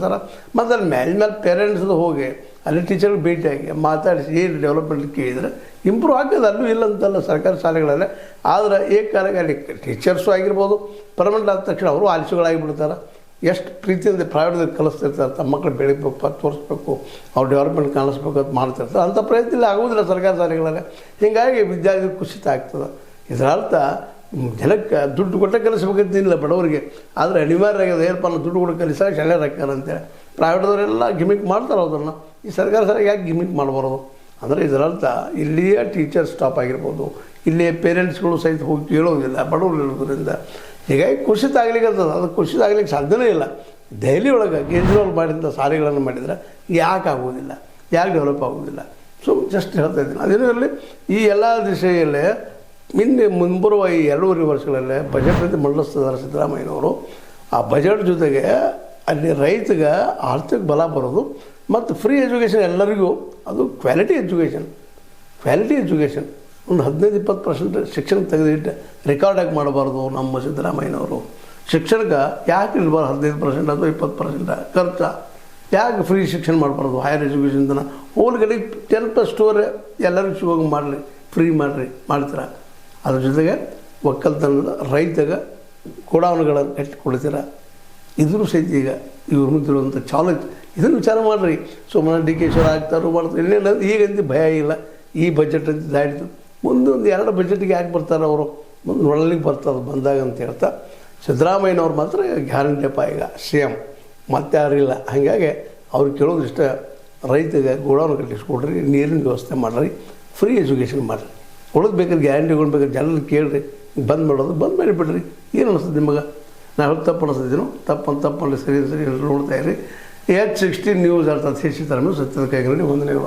ಕಳಿಸ್ತಾರೆ. ಮತ್ತು ಅಲ್ಲಿ ಮೇಲೆ ಪೇರೆಂಟ್ಸ್ದು ಹೋಗಿ ಅಲ್ಲಿ ಟೀಚರ್ಗೆ ಭೇಟಿಯಾಗಿ ಮಾತಾಡಿಸಿ ಏನು ಡೆವಲಪ್ಮೆಂಟ್ ಕೇಳಿದರೆ ಇಂಪ್ರೂವ್ ಆಗ್ತದೆ. ಅಲ್ಲೂ ಇಲ್ಲ ಅಂತಲ್ಲ ಸರ್ಕಾರಿ ಶಾಲೆಗಳಲ್ಲೇ. ಆದರೆ ಏಕಾಲಕ್ಕೆ ಅಲ್ಲಿ ಟೀಚರ್ಸು ಆಗಿರ್ಬೋದು, ಪರ್ಮನೆಂಟ್ ಆದ ತಕ್ಷಣ ಅವರು ಆಲಿಸುಗಳಾಗಿಬಿಡ್ತಾರೆ. ಎಷ್ಟು ಪ್ರೀತಿಯಿಂದ ಪ್ರೈವೇಟ್ದಲ್ಲಿ ಕಲಿಸ್ತಿರ್ತಾರೆ, ತಮ್ಮ ಮಕ್ಕಳು ಬೆಳಿಬೇಕು, ತೋರಿಸ್ಬೇಕು, ಅವ್ರು ಡೆವಲಪ್ಮೆಂಟ್ ಕಾಣಿಸ್ಬೇಕು ಅಂತ ಮಾಡ್ತಿರ್ತಾರೆ. ಅಂಥ ಪ್ರಯತ್ನ ಇಲ್ಲ ಆಗೋದಿಲ್ಲ ಸರ್ಕಾರಿ ಶಾಲೆಗಳಲ್ಲೇ. ಹೀಗಾಗಿ ವಿದ್ಯಾರ್ಥಿಗಳು ಕುಸಿತ ಆಗ್ತದೆ. ಇದರ ಅರ್ಥ ಜನಕ್ಕೆ ದುಡ್ಡು ಕೊಟ್ಟೆ ಕಲಿಸ್ಬೇಕಂತಿಲ್ಲ ಬಡವರಿಗೆ, ಆದರೆ ಅನಿವಾರ್ಯ ಆಗಿದೆ. ಏನಪ್ಪ ದುಡ್ಡು ಕೊಟ್ಟು ಕಲಿಸಾಗ ಶಾಲೆ ಹಾಕ್ಯಾರಂತೇಳಿ ಪ್ರೈವೇಟ್ದವರೆಲ್ಲ ಗಿಮಿಕ್ ಮಾಡ್ತಾರೆ. ಅದನ್ನು ಈ ಸರ್ಕಾರ ಸರಿಯಾಗಿ ಯಾಕೆ ಗಿಮಿಕ್ ಮಾಡಬಾರ್ದು ಅಂದರೆ ಇದರರ್ಥ ಇಲ್ಲಿಯ ಟೀಚರ್ ಸ್ಟಾಪ್ ಆಗಿರ್ಬೋದು, ಇಲ್ಲಿಯ ಪೇರೆಂಟ್ಸ್ಗಳು ಸಹಿತ ಹೋಗಿ ಕೇಳೋದಿಲ್ಲ ಬಡವರು ಇರೋದ್ರಿಂದ. ಹೀಗಾಗಿ ಕುಸಿತ ಆಗ್ಲಿಕ್ಕೆ ಅದು ಕುಸಿತ ಆಗ್ಲಿಕ್ಕೆ ಸಾಧ್ಯನೇ ಇಲ್ಲ. ದೆಹಲಿ ಒಳಗೆ ಕೇಜ್ರಿವಾಲ್ ಮಾಡಿದಂಥ ಸಾರಿಗಳನ್ನು ಮಾಡಿದರೆ ಯಾಕೆ ಆಗೋದಿಲ್ಲ, ಯಾಕೆ ಡೆವಲಪ್ ಆಗೋದಿಲ್ಲ? ಸೊ ಜಸ್ಟ್ ಹೇಳ್ತಾ ಇದ್ದೀನಿ. ಅದೇನೂ ಇರಲಿ, ಈ ಎಲ್ಲ ದಿಶೆಯಲ್ಲೇ ಮುಂಬರುವ ಈ 2.5 ವರ್ಷಗಳಲ್ಲೇ ಬಜೆಟ್ ರೀತಿ ಮಂಡಿಸ್ತಿದ್ದಾರೆ ಸಿದ್ದರಾಮಯ್ಯನವರು. ಆ ಬಜೆಟ್ ಜೊತೆಗೆ ಅಲ್ಲಿ ರೈತಗೆ ಆರ್ಥಿಕ ಬಲ ಬರೋದು ಮತ್ತು ಫ್ರೀ ಎಜುಕೇಷನ್ ಎಲ್ಲರಿಗೂ, ಅದು ಕ್ವಾಲಿಟಿ ಎಜುಕೇಷನ್ ಒಂದು 15-20% ಶಿಕ್ಷಣ ತೆಗೆದಿಟ್ಟು ರೆಕಾರ್ಡಾಗಿ ಮಾಡಬಾರ್ದು ನಮ್ಮ ಸಿದ್ದರಾಮಯ್ಯನವರು. ಶಿಕ್ಷಣಕ್ಕೆ ಯಾಕೆ ಇಲ್ಬಾರ್ದು 15% ಅಥವಾ 20% ಖರ್ಚು? ಯಾಕೆ ಫ್ರೀ ಶಿಕ್ಷಣ ಮಾಡಬಾರ್ದು? ಹೈಯರ್ ಎಜುಕೇಷನ್ದನ ಹೋಲ್ ಕಡೆ 10+2 ಎಲ್ಲರಿಗೂ ಸಿಗೋಂಗೆ ಮಾಡಿರಿ, ಫ್ರೀ ಮಾಡಿರಿ, ಮಾಡ್ತೀರ. ಅದ್ರ ಜೊತೆಗೆ ಒಕ್ಕಲ್ತನದ ರೈತಗೆ ಗೋಡೌನ್ಗಳನ್ನು ಕಟ್ಟಿ ಕೊಡ್ತೀರ. ಇದ್ರೂ ಸಹಿತ ಈಗ ಇವ್ರ ಮುಂದಿರುವಂಥ ಚಾಲೆಂಜ್, ಇದನ್ನು ವಿಚಾರ ಮಾಡಿರಿ. ಸುಮ್ಮನೆ DK ಆಗ್ತಾರೋ ಮಾಡ್ತಾರೆ ಇನ್ನೇನು ಈಗಂತ ಭಯ ಇಲ್ಲ. ಈ ಬಜೆಟ್ ಅಂತ ದಾಟಿತು, ಮುಂದೊಂದು 2 ಬಜೆಟ್ಗೆ ಯಾಕೆ ಬರ್ತಾರೆ ಅವರು, ಮುಂದೆ ನೋಡಲಿಕ್ಕೆ ಬರ್ತದೆ ಬಂದಾಗ ಅಂತ ಹೇಳ್ತಾ ಸಿದ್ದರಾಮಯ್ಯನವ್ರು ಮಾತ್ರ ಗ್ಯಾರಂಟಿಯಪ್ಪ ಈಗ CM ಮತ್ತೆ ಯಾರಿಲ್ಲ. ಹಾಗಾಗಿ ಅವ್ರು ಕೇಳೋದು ಇಷ್ಟ, ರೈತಗೆ ಗೋಡೌನ್ ಕಟ್ಟಿಸ್ಕೊಡ್ರಿ, ನೀರಿನ ವ್ಯವಸ್ಥೆ ಮಾಡಿರಿ, ಫ್ರೀ ಎಜುಕೇಷನ್ ಮಾಡಿರಿ. ಉಳಿದು ಬೇಕಾದ್ರೆ ಗ್ಯಾರಂಟಿಗಳು ಬೇಕಾದ್ರೆ ಜನರಿಗೆ ಕೇಳಿರಿ, ಬಂದ್ ಮಾಡೋದು ಬಂದ್ ಮಾಡಿಬಿಡ್ರಿ. ಏನು ಅನಿಸ್ತದೆ ನಿಮಗೆ? ನಾವು ತಪ್ಪು ಅನಿಸ್ತಿದ್ದೀನೋ ತಪ್ಪಲ್ಲಿ ಸರಿ ಎಲ್ಲರೂ ನೋಡ್ತಾ ಇರಿ. H16 ನ್ಯೂಸ್ ಅರ್ಥಾತ್ ಸಿದ್ದರಾಮಯ್ಯ ಸತ್ಯದ ಕೈಗಳಲ್ಲಿ ವಂದನೆಗಳು.